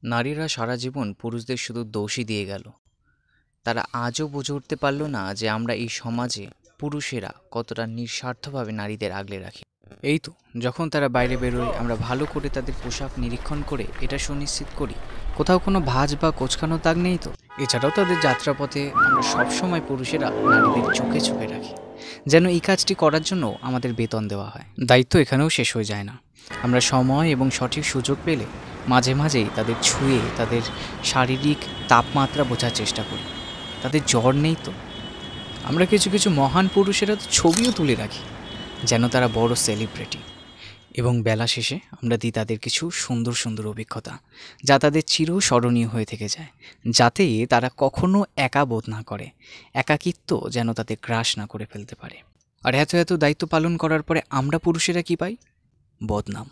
নারীরা সারা জীবন পুরুষদের শুধু দোষই দিয়ে গেল। তারা আজও বুঝে উঠতে পারল না যে আমরা এই সমাজে পুরুষেরা কতটা নিঃস্বার্থভাবে নারীদের আগলে রাখি। এই তো, যখন তারা বাইরে বেরোয় আমরা ভালো করে তাদের পোশাক নিরীক্ষণ করে এটা সুনিশ্চিত করি কোথাও কোনো ভাঁজ বা কোঁচকানো দাগ নেই তো। এছাড়াও তাদের যাত্রাপথে আমরা সবসময় পুরুষেরা নারীদের চোখে চোখে রাখি, যেন এই কাজটি করার জন্য আমাদের বেতন দেওয়া হয়। দায়িত্ব এখানেও শেষ হয়ে যায় না। আমরা সময় এবং সঠিক সুযোগ পেলে মাঝে মাঝেই তাদের ছুঁয়ে তাদের শারীরিক তাপমাত্রা বোঝার চেষ্টা করি। তাদের জ্বর নেই তো। আমরা কিছু কিছু মহান পুরুষেরা তো ছবিও তুলে রাখি, যেন তারা বড় সেলিব্রিটি। এবং বেলা শেষে আমরা দিই তাদের কিছু সুন্দর সুন্দর অভিজ্ঞতা, যা তাদের চিরস্মরণীয় হয়ে থেকে যায়, যাতে তারা কখনো একা বোধ না করে, একাকিত্ব যেন তাদের গ্রাস না করে ফেলতে পারে। আর এত এত দায়িত্ব পালন করার পরে আমরা পুরুষেরা কি পাই? বদনাম।